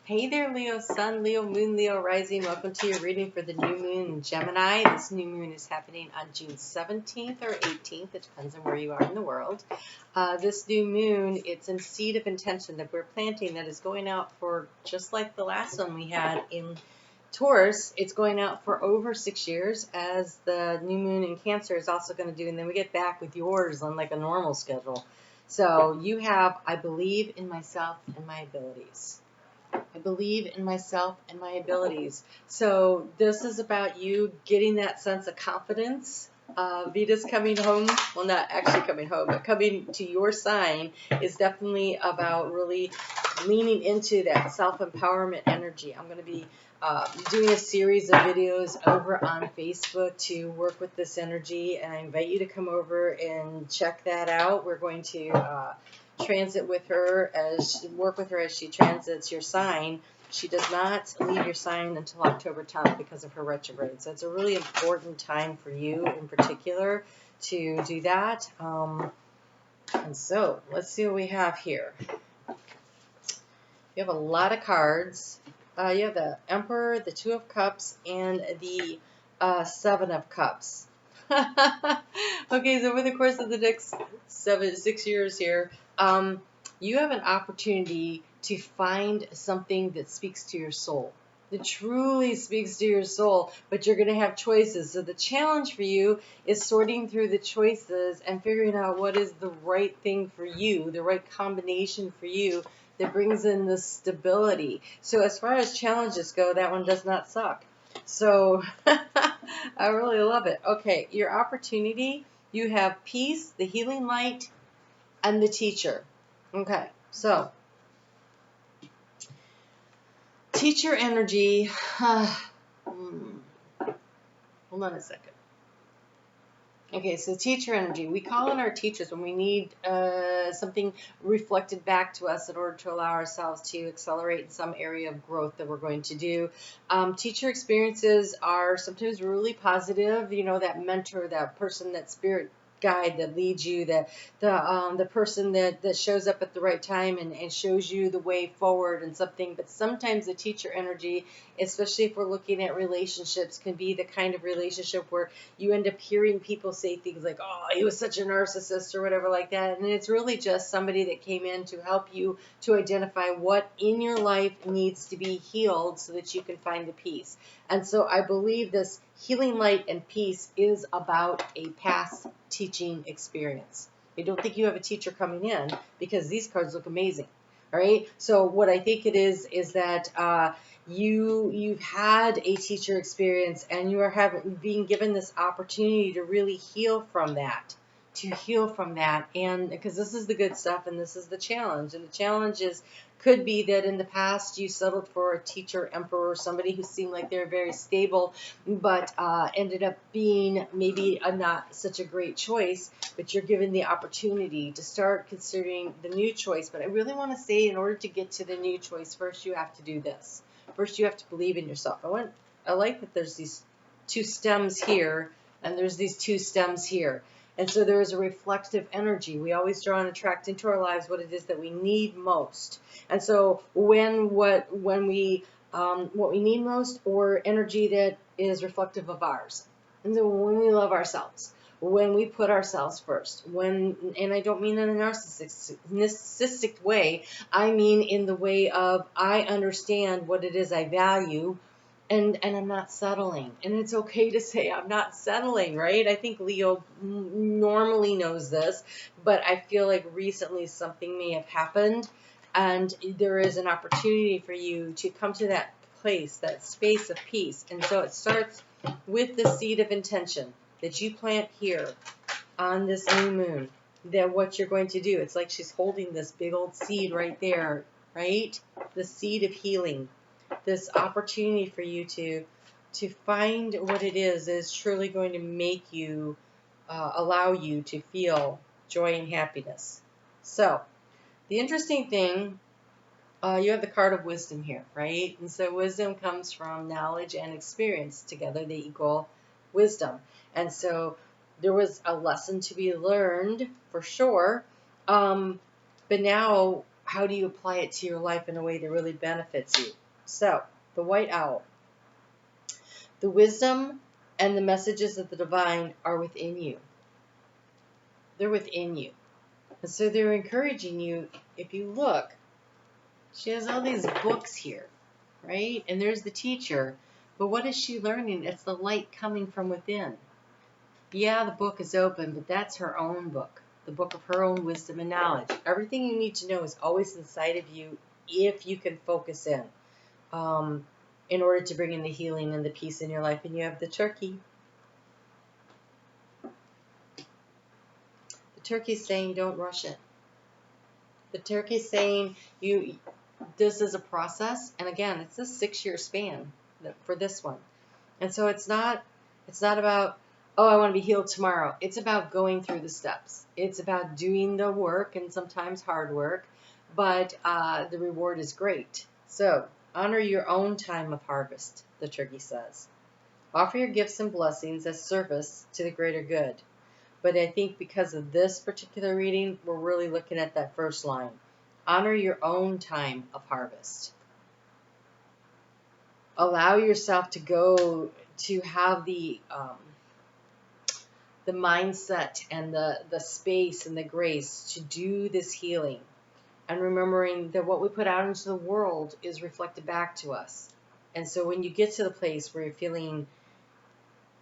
Hey there, Leo Sun, Leo Moon, Leo Rising. Welcome to your reading for the new moon in Gemini. This new moon is happening on June 17th or 18th. It depends on where you are in the world. This new moon, it's in seed of intention that we're planting that is going out for, just like the last one we had in Taurus, it's going out for over 6 years, as the new moon in Cancer is also going to do. And then we get back with yours on like a normal schedule. So you have, I believe in myself and my abilities. I believe in myself and my abilities. So this is about you getting that sense of confidence. Vita's coming home. Well, not actually coming home, but coming to your sign is definitely about really leaning into that self-empowerment energy. I'm going to be doing a series of videos over on Facebook to work with this energy, and I invite you to come over and check that out. We're going to transit with her work with her as she transits your sign. She does not leave your sign until October 10th because of her retrograde. So it's a really important time for you in particular to do that. And so let's see what we have here. You have a lot of cards. You have the Emperor, the Two of Cups, and the Seven of Cups. Okay, so over the course of the next 6 years here, you have an opportunity to find something that speaks to your soul, that truly speaks to your soul, but you're going to have choices. So the challenge for you is sorting through the choices and figuring out what is the right thing for you, the right combination for you that brings in the stability. So as far as challenges go, that one does not suck. So I really love it. Okay, your opportunity, you have peace, the healing light, and the teacher. Okay, so teacher energy. Hold on a second. Okay, so teacher energy. We call in our teachers when we need something reflected back to us in order to allow ourselves to accelerate in some area of growth that we're going to do. Teacher experiences are sometimes really positive. You know, that mentor, that person, that spirit guide that leads you, the person that shows up at the right time and shows you the way forward and something. But sometimes the teacher energy, especially if we're looking at relationships, can be the kind of relationship where you end up hearing people say things like, oh, he was such a narcissist or whatever like that. And it's really just somebody that came in to help you to identify what in your life needs to be healed so that you can find the peace. And so I believe this healing light and peace is about a past teaching experience. I don't think you have a teacher coming in because these cards look amazing. All right. So what I think it is that you've had a teacher experience and you are being given this opportunity to really heal from that. And because this is the good stuff and this is the challenge. And the challenge could be that in the past you settled for a teacher, emperor, somebody who seemed like they're very stable, but ended up being maybe not such a great choice. But you're given the opportunity to start considering the new choice. But I really want to say, in order to get to the new choice, first you have to do this. First you have to believe in yourself. I like that there's these two stems here and there's these two stems here. And so there is a reflective energy. We always draw and attract into our lives what it is that we need most. And so what we need most, or energy that is reflective of ours. And so when we love ourselves, when we put ourselves first, and I don't mean in a narcissistic way, I mean in the way of I understand what it is I value. And I'm not settling. And it's okay to say I'm not settling, right? I think Leo normally knows this, but I feel like recently something may have happened, and there is an opportunity for you to come to that place, that space of peace. And so it starts with the seed of intention that you plant here on this new moon, that what you're going to do. It's like she's holding this big old seed right there, right? The seed of healing. This opportunity for you to find what it is truly going to make you, allow you to feel joy and happiness. So the interesting thing, you have the card of wisdom here, right? And so wisdom comes from knowledge and experience. Together they equal wisdom. And so there was a lesson to be learned for sure. But now, how do you apply it to your life in a way that really benefits you? So, the white owl. The wisdom and the messages of the divine are within you. They're within you. And so they're encouraging you. If you look, she has all these books here, right? And there's the teacher. But what is she learning? It's the light coming from within. Yeah, the book is open, but that's her own book. The book of her own wisdom and knowledge. Everything you need to know is always inside of you if you can focus in order to bring in the healing and the peace in your life. And you have the turkey. The turkey's saying don't rush it. The turkey's saying this is a process. And again, it's a 6-year span for this one. And so it's not about, oh, I want to be healed tomorrow. It's about going through the steps. It's about doing the work and sometimes hard work, but the reward is great. So honor your own time of harvest, the turkey says. Offer your gifts and blessings as service to the greater good. But I think because of this particular reading, we're really looking at that first line. Honor your own time of harvest. Allow yourself to go to have the mindset and the space and the grace to do this healing. And remembering that what we put out into the world is reflected back to us. And so when you get to the place where you're feeling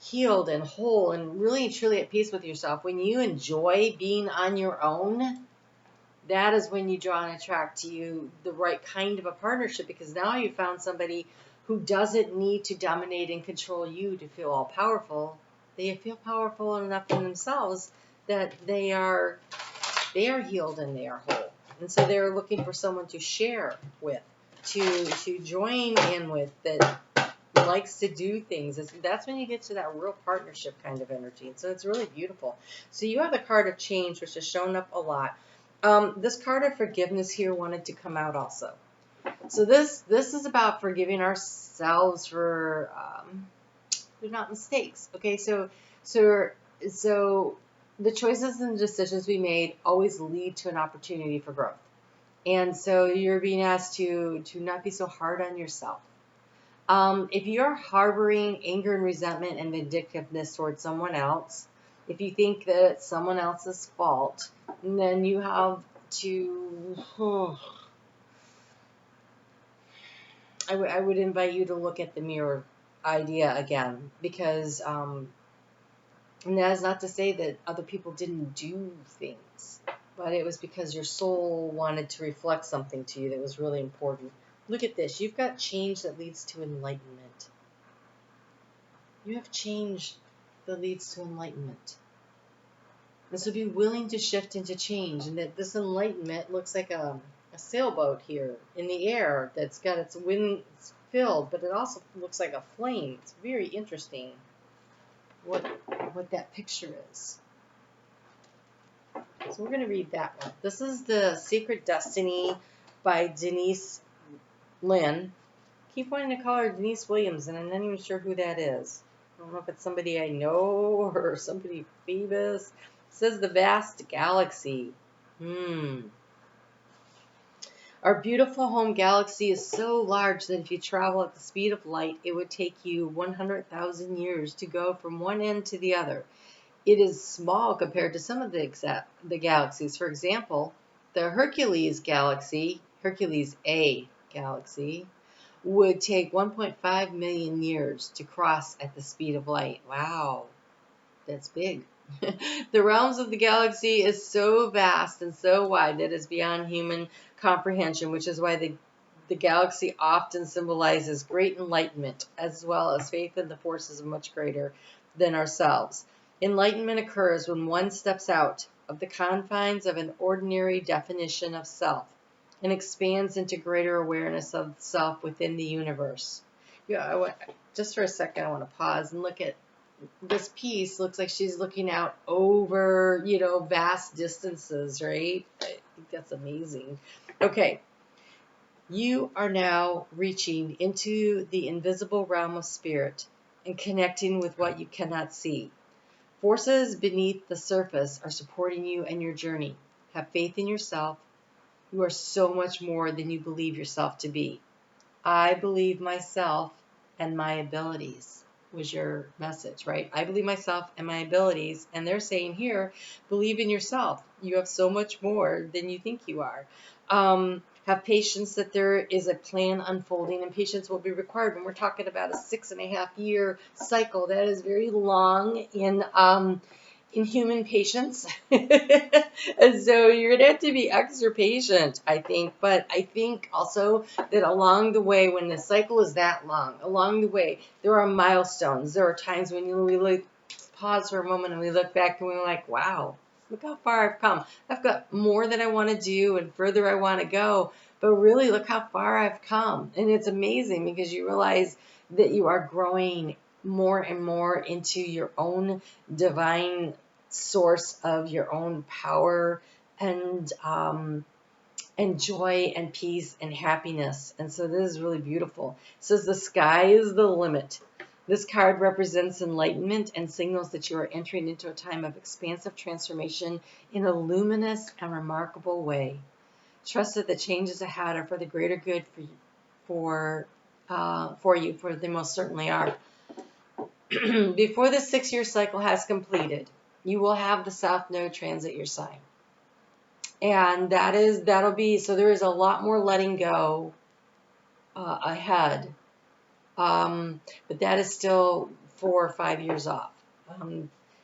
healed and whole and really truly at peace with yourself, when you enjoy being on your own, that is when you draw and attract to you the right kind of a partnership, because now you found somebody who doesn't need to dominate and control you to feel all powerful. They feel powerful enough in themselves that they are healed and they are whole. And so they're looking for someone to share with, to join in with, that likes to do things. That's when you get to that real partnership kind of energy. And so it's really beautiful. So you have the card of change, which has shown up a lot. This card of forgiveness here wanted to come out also. So this is about forgiving ourselves for they're not mistakes. Okay, so the choices and decisions we made always lead to an opportunity for growth. And so you're being asked to not be so hard on yourself. If you're harboring anger and resentment and vindictiveness towards someone else, if you think that it's someone else's fault, then you have to... I would invite you to look at the mirror idea again, because and that is not to say that other people didn't do things, but it was because your soul wanted to reflect something to you that was really important. Look at this. You've got change that leads to enlightenment. You have change that leads to enlightenment. And so be willing to shift into change. And that this enlightenment looks like a sailboat here in the air that's got its wings filled, but it also looks like a flame. It's very interesting what that picture is. So we're going to read that one. This is The Secret Destiny by Denise Linn. Keep wanting to call her Denise Williams, and I'm not even sure who that is. I don't know if it's somebody I know or somebody famous. It says the vast galaxy. Our beautiful home galaxy is so large that if you travel at the speed of light, it would take you 100,000 years to go from one end to the other. It is small compared to some of the galaxies. For example, the Hercules A galaxy, would take 1.5 million years to cross at the speed of light. Wow, that's big. The realms of the galaxy is so vast and so wide that it is beyond human comprehension, which is why the galaxy often symbolizes great enlightenment, as well as faith in the forces much greater than ourselves. Enlightenment occurs when one steps out of the confines of an ordinary definition of self and expands into greater awareness of self within the universe. Just for a second, I want to pause and look at this piece. Looks like she's looking out over, vast distances, right? I think that's amazing. Okay. You are now reaching into the invisible realm of spirit and connecting with what you cannot see. Forces beneath the surface are supporting you and your journey. Have faith in yourself. You are so much more than you believe yourself to be. I believe myself and my abilities was your message, right? I believe myself and my abilities. And they're saying here, believe in yourself. You have so much more than you think you are. Have patience that there is a plan unfolding, and patience will be required when we're talking about a 6.5 year cycle. That is very long in human patience. And so you're going to have to be extra patient, I think. But I think also that along the way, when the cycle is that long, along the way, there are milestones. There are times when we pause for a moment and we look back and we're like, wow, look how far I've come. I've got more that I want to do and further I want to go. But really, look how far I've come. And it's amazing because you realize that you are growing more and more into your own divine source of your own power and joy and peace and happiness. And so this is really beautiful. It says the sky is the limit. This card represents enlightenment and signals that you are entering into a time of expansive transformation in a luminous and remarkable way. Trust that the changes ahead are for the greater good for you, for they most certainly are. Before the 6-year cycle has completed, you will have the South Node transit your sign. And that'll be, so there is a lot more letting go ahead. But that is still 4 or 5 years off.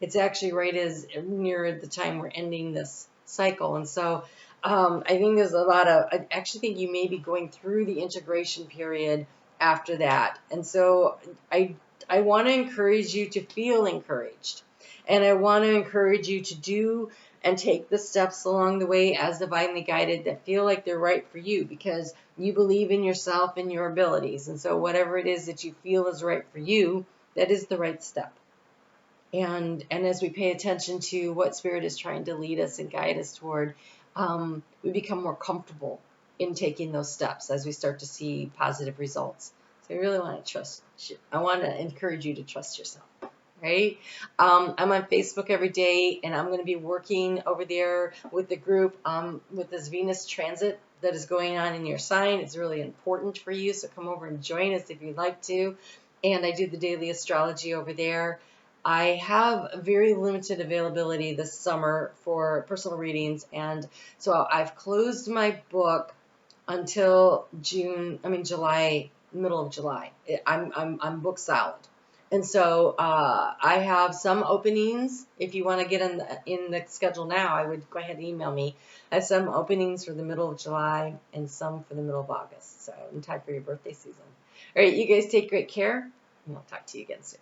It's actually right as near the time we're ending this cycle. And so I think there's I actually think you may be going through the integration period after that. And so I want to encourage you to feel encouraged. And I want to encourage you to do and take the steps along the way as divinely guided that feel like they're right for you, because you believe in yourself and your abilities. And so whatever it is that you feel is right for you, that is the right step. And as we pay attention to what Spirit is trying to lead us and guide us toward, we become more comfortable in taking those steps as we start to see positive results. So I really want to trust you. I want to encourage you to trust yourself. Right? I'm on Facebook every day, and I'm going to be working over there with the group with this Venus transit that is going on in your sign. It's really important for you, so come over and join us if you'd like to. And I do the daily astrology over there. I have very limited availability this summer for personal readings, and so I've closed my book until July, middle of July. I'm booked solid. And so I have some openings. If you want to get in the schedule now, I would go ahead and email me. I have some openings for the middle of July and some for the middle of August. So in time for your birthday season. All right, you guys take great care, and I'll talk to you again soon.